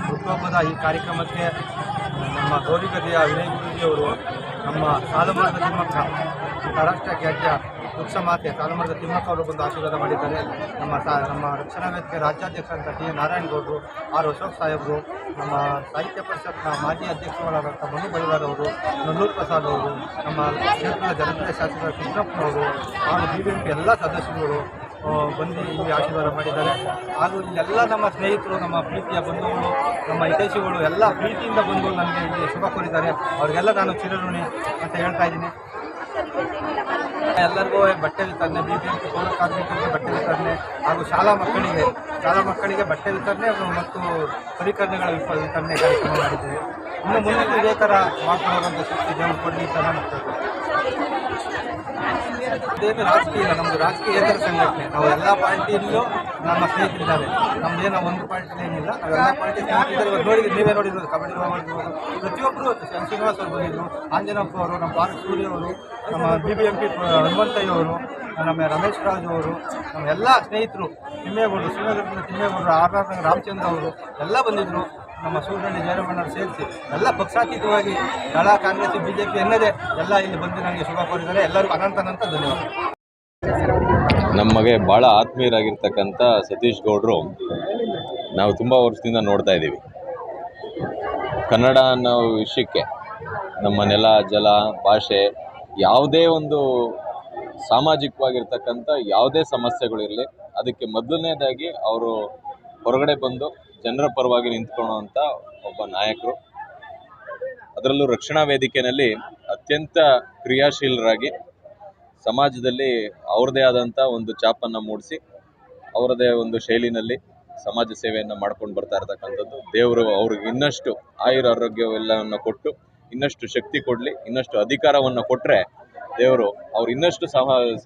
ಹುಟ್ಟುಹಬ್ಬದ ಈ ಕಾರ್ಯಕ್ರಮಕ್ಕೆ ನಮ್ಮ ಗೌರಿಗದೆಯ ವಿನಯ್ ಗುರೂಜಿಯವರು ನಮ್ಮ ಸಾಲುಮರದ ತಿಮ್ಮಕ್ಕ ರಾಷ್ಟ್ರ ಖ್ಯಾತಿಯ ವೃಕ್ಷ ಮಾತೆ ಸಾಲುಮರದ ತಿಮ್ಮಕ್ಕ ಅವರು ಬಂದು ಆಶೀರ್ವಾದ ಮಾಡಿದ್ದಾರೆ. ನಮ್ಮ ರಕ್ಷಣಾ ವೇದಿಕೆ ರಾಜ್ಯಾಧ್ಯಕ್ಷರಂತ ಟಿ ನಾರಾಯಣಗೌಡರು, ಆರ್ ಅಶೋಕ್ ಸಾಹೇಬರು, ನಮ್ಮ ಸಾಹಿತ್ಯ ಪರಿಷತ್ನ ಮಾಜಿ ಅಧ್ಯಕ್ಷರಾದಂಥ ಮನು ಬಳಿಗಾರ್ ಅವರು, ನಲ್ಲೂರು ಪ್ರಸಾದ್ ಅವರು, ನಮ್ಮ ಕ್ಷೇತ್ರದ ಜನಪ್ರಿಯ ಶಾಸಕ ಕೃಷ್ಣಪ್ಪನವರು ಹಾಗೂ BBMP ಎಲ್ಲ ಸದಸ್ಯರುಗಳು ಬಂದು ಇಲ್ಲಿ ಆಶೀರ್ವಾದ ಮಾಡಿದ್ದಾರೆ. ಹಾಗೂ ಇಲ್ಲೆಲ್ಲ ನಮ್ಮ ಸ್ನೇಹಿತರು, ನಮ್ಮ ಪ್ರೀತಿಯ ಬಂಧುಗಳು, ನಮ್ಮ ಹಿತೈಷಿಗಳು ಎಲ್ಲ ಪ್ರೀತಿಯಿಂದ ಬಂದು ನನಗೆ ಇಲ್ಲಿ ಶುಭ ಕೋರಿದ್ದಾರೆ. ಅವರಿಗೆಲ್ಲ ನಾನು ಚಿರಋಣಿ ಅಂತ ಹೇಳ್ತಾ ಇದ್ದೀನಿ. ಎಲ್ಲರಿಗೂ ಬಟ್ಟೆ ವಿತರಣೆ, BBMP ಪೌರ ಕಾರ್ಮಿಕರಿಗೆ ಬಟ್ಟೆ ವಿತರಣೆ ಹಾಗೂ ಶಾಲಾ ಮಕ್ಕಳಿಗೆ ಬಟ್ಟೆ ವಿತರಣೆ ಮತ್ತು ಪರಿಕರಣಗಳ ವಿತರಣೆ ಕಾರ್ಯಕ್ರಮ ಮಾಡಿದ್ದೇವೆ. ಇನ್ನು ಮುಂದೆ ಇದೇ ಥರ ಮಾಡ್ಕೊಳ್ಳೋದಂಥ ಶಕ್ತಿ ದೇವರು ಕೊಡಲಿ ಅಂತ ನಾನು ಅದೇನು ರಾಜಕೀಯ ಇಲ್ಲ, ನಮ್ಮದು ರಾಜಕೀಯೇತರ ಸಂಘಟನೆ. ನಾವು ಎಲ್ಲ ಪಾರ್ಟಿಯಲ್ಲೂ ನಮ್ಮ ಸ್ನೇಹಿತರಿದ್ದಾರೆ. ನಮ್ಮದೇನೋ ಒಂದು ಪಾರ್ಟಿಲಿ ಏನಿಲ್ಲ, ನಾವೆಲ್ಲ ಪಾರ್ಟಿ ಸ್ನೇಹಿತರಿದ್ದಾರೆ. ನೋಡಿದ್ರೆ ನೀವೇ ನೋಡಿರೋದು, ಕಬಡ್ಡಿ ಹೋಗಿರ್ಬೋದು, ಪ್ರತಿಯೊಬ್ಬರು ಶ್ರೀನಿವಾಸ್ ಅವರು ಬಂದಿದ್ದರು, ಆಂಜನಪ್ಪ ಅವರು, ನಮ್ಮ ಪಾರ್ಕ್ ಸೂರ್ಯ ಅವರು, ನಮ್ಮ BBMP ಹನುಮಂತಯ್ಯ ಅವರು, ನಮ್ಮ ರಮೇಶ್ ರಾಜ್ ಅವರು, ನಮ್ಮ ಎಲ್ಲ ಸ್ನೇಹಿತರು, ತಿಮ್ಮೇಗೌಡರು, ಶ್ರೀನಗರದಿಂದ ತಿಮ್ಮೇಗೌಡರು, ಆರ್ ನಗರ ರಾಮಚಂದ್ರ ಅವರು ಎಲ್ಲ ಬಂದಿದ್ದರು. ನಮ್ಮ ಸೂರ್ಯನಹಳ್ಳಿ ಜಯರಾಮಣ್ಣರು ಸೇರಿಸಿ ಎಲ್ಲ ಪಕ್ಷಾತೀತವಾಗಿ ದಳ, ಕಾಂಗ್ರೆಸ್, BJP ಎನ್ನದೇ ಎಲ್ಲ ಇಲ್ಲಿ ಬಂದು ನನಗೆ ಶುಭ ಕೋರಿದ್ದಾರೆ. ಎಲ್ಲರಿಗೂ ಅನಂತ ಧನ್ಯವಾದ. ನಮಗೆ ಭಾಳ ಆತ್ಮೀಯರಾಗಿರ್ತಕ್ಕಂಥ ಸತೀಶ್ ಗೌಡರು ನಾವು ತುಂಬ ವರ್ಷದಿಂದ ನೋಡ್ತಾ ಇದ್ದೀವಿ. ಕನ್ನಡ ಅನ್ನೋ ವಿಷಯಕ್ಕೆ ನಮ್ಮ ನೆಲ, ಜಲ, ಭಾಷೆ, ಯಾವುದೇ ಒಂದು ಸಾಮಾಜಿಕವಾಗಿರ್ತಕ್ಕಂಥ ಯಾವುದೇ ಸಮಸ್ಯೆಗಳಿರಲಿ, ಅದಕ್ಕೆ ಮೊದಲನೇದಾಗಿ ಅವರು ಹೊರಗಡೆ ಬಂದು ಜನರ ಪರವಾಗಿ ನಿಂತ್ಕೊಳ್ಳುವಂಥ ಒಬ್ಬ ನಾಯಕರು. ಅದರಲ್ಲೂ ರಕ್ಷಣಾ ವೇದಿಕೆಯಲ್ಲಿ ಅತ್ಯಂತ ಕ್ರಿಯಾಶೀಲರಾಗಿ ಸಮಾಜದಲ್ಲಿ ಅವ್ರದ್ದೇ ಆದಂಥ ಒಂದು ಛಾಪನ್ನು ಮೂಡಿಸಿ ಅವರದೇ ಒಂದು ಶೈಲಿನಲ್ಲಿ ಸಮಾಜ ಸೇವೆಯನ್ನು ಮಾಡ್ಕೊಂಡು ಬರ್ತಾ ಇರ್ತಕ್ಕಂಥದ್ದು. ದೇವರು ಅವ್ರಿಗೆ ಇನ್ನಷ್ಟು ಆಯುರಾರೋಗ್ಯವೆಲ್ಲವನ್ನು ಕೊಟ್ಟು ಇನ್ನಷ್ಟು ಶಕ್ತಿ ಕೊಡಲಿ, ಇನ್ನಷ್ಟು ಅಧಿಕಾರವನ್ನು ಕೊಟ್ಟರೆ ದೇವರು ಅವ್ರು ಇನ್ನಷ್ಟು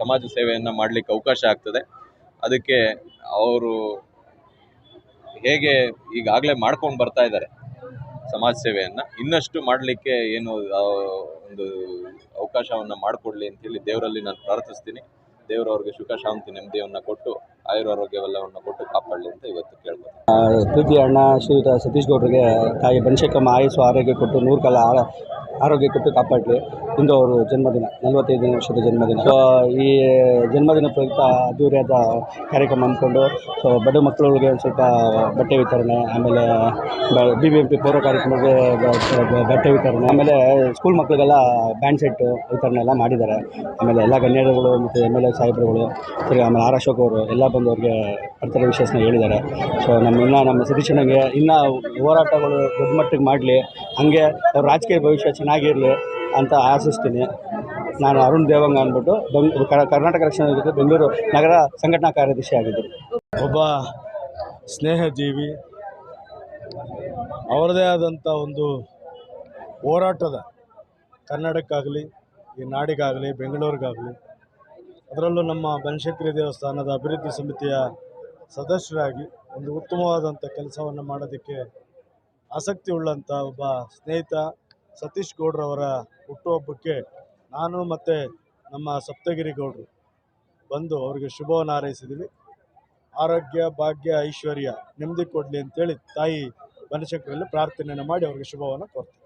ಸಮಾಜ ಸೇವೆಯನ್ನು ಮಾಡಲಿಕ್ಕೆ ಅವಕಾಶ ಆಗ್ತದೆ. ಅದಕ್ಕೆ ಅವರು ಹೇಗೆ ಈಗಾಗಲೇ ಮಾಡ್ಕೊಂಡು ಬರ್ತಾ ಇದ್ದಾರೆ ಸಮಾಜ ಸೇವೆಯನ್ನು, ಇನ್ನಷ್ಟು ಮಾಡಲಿಕ್ಕೆ ಏನು ಒಂದು ಅವಕಾಶವನ್ನು ಮಾಡಿಕೊಡ್ಲಿ ಅಂತೇಳಿ ದೇವರಲ್ಲಿ ನಾನು ಪ್ರಾರ್ಥಿಸ್ತೀನಿ. ದೇವರು ಅವ್ರಿಗೆ ಸುಖ, ಶಾಂತಿ, ನೆಮ್ಮದಿಯನ್ನು ಕೊಟ್ಟು ಆಯುರಾರೋಗ್ಯವೆಲ್ಲವನ್ನು ಕೊಟ್ಟು ಕಾಪಾಡಲಿ ಅಂತ ಇವತ್ತು ಕೇಳ್ಬೋದು. ಪ್ರೀತಿ ಅಣ್ಣ ಶ್ರೀಯುತ ಸತೀಶ್ ಗೌಡರಿಗೆ ತಾಯಿ ಬನಶಂಕಮ್ಮ ಆಯುಸ್ಸು ಆರೋಗ್ಯ ಕೊಟ್ಟು 100 ಕಾಲ ಆರೋಗ್ಯ ಕೊಟ್ಟು ಕಾಪಾಡಲಿ. ಇಂದು ಅವರು ಜನ್ಮದಿನ, 45ನೇ ವರ್ಷದ ಜನ್ಮದಿನ. ಸೊ ಈ ಜನ್ಮದಿನ ಪ್ರಯುಕ್ತ ಅದ್ದೂರಿಯಾದ ಕಾರ್ಯಕ್ರಮ ಹಮ್ಮಿಕೊಂಡು ಸೊ ಬಡ ಮಕ್ಕಳಿಗೆ ಒಂದು ಸ್ವಲ್ಪ ಬಟ್ಟೆ ವಿತರಣೆ, ಆಮೇಲೆ BBMP ಪೌರ ಕಾರ್ಯಕ್ರಮಕ್ಕೆ ಬಟ್ಟೆ ವಿತರಣೆ, ಆಮೇಲೆ ಸ್ಕೂಲ್ ಮಕ್ಕಳಿಗೆಲ್ಲ ಬ್ಯಾಂಡ್ ಸೆಟ್ ವಿತರಣೆ ಎಲ್ಲ ಮಾಡಿದ್ದಾರೆ. ಆಮೇಲೆ ಎಲ್ಲ ಗಣ್ಯರುಗಳು ಮತ್ತು MLA ಸಾಹೇಬರುಗಳು, ಸರಿ, ಆಮೇಲೆ ಆರ್ ಅಶೋಕ್ ಅವರು ಎಲ್ಲ ಬಂದು ಅವ್ರಿಗೆ ಬರ್ತಾರೆ ವಿಶೇಷನ ಹೇಳಿದ್ದಾರೆ. ಸೊ ನಮ್ಮ ಸತೀಶನಿಗೆ ಇನ್ನೂ ಹೋರಾಟಗಳು ದೊಡ್ಡ ಮಟ್ಟಿಗೆ ಮಾಡಲಿ, ಹಾಗೆ ಅವ್ರ ರಾಜಕೀಯ ಭವಿಷ್ಯ ಚೆನ್ನಾಗಿರಲಿ ಅಂತ ಆಶಿಸ್ತೀನಿ. ನಾನು ಅರುಣ್ ದೇವಂಗ ಅಂದ್ಬಿಟ್ಟು ಕರ್ನಾಟಕ ರಕ್ಷಣಾ ವೇದಿಕೆ ಬೆಂಗಳೂರು ನಗರ ಸಂಘಟನಾ ಕಾರ್ಯದರ್ಶಿ ಆಗಿದ್ದರು. ಒಬ್ಬ ಸ್ನೇಹಜೀವಿ, ಅವರದೇ ಆದಂಥ ಒಂದು ಹೋರಾಟದ ಕನ್ನಡಕ್ಕಾಗಲಿ, ಈ ನಾಡಿಗಾಗಲಿ, ಬೆಂಗಳೂರಿಗಾಗಲಿ, ಅದರಲ್ಲೂ ನಮ್ಮ ಬನಶಂಕರಿ ದೇವಸ್ಥಾನದ ಅಭಿವೃದ್ಧಿ ಸಮಿತಿಯ ಸದಸ್ಯರಾಗಿ ಒಂದು ಉತ್ತಮವಾದಂಥ ಕೆಲಸವನ್ನು ಮಾಡೋದಕ್ಕೆ ಆಸಕ್ತಿ ಉಳ್ಳಂಥ ಒಬ್ಬ ಸ್ನೇಹಿತ ಸತೀಶ್ ಗೌಡ್ರವರ ಹುಟ್ಟುಹಬ್ಬಕ್ಕೆ ನಾನು ಮತ್ತು ನಮ್ಮ ಸಪ್ತಗಿರಿ ಗೌಡರು ಬಂದು ಅವರಿಗೆ ಶುಭವನ್ನು ಹಾರೈಸಿದ್ದೀವಿ. ಆರೋಗ್ಯ, ಭಾಗ್ಯ, ಐಶ್ವರ್ಯ, ನೆಮ್ಮದಿ ಕೊಡಲಿ ಅಂತೇಳಿ ತಾಯಿ ಬನಶಂಕರಿಯಲ್ಲಿ ಪ್ರಾರ್ಥನೆಯನ್ನು ಮಾಡಿ ಅವರಿಗೆ ಶುಭವನ್ನು ಕೋರ್ತೀವಿ.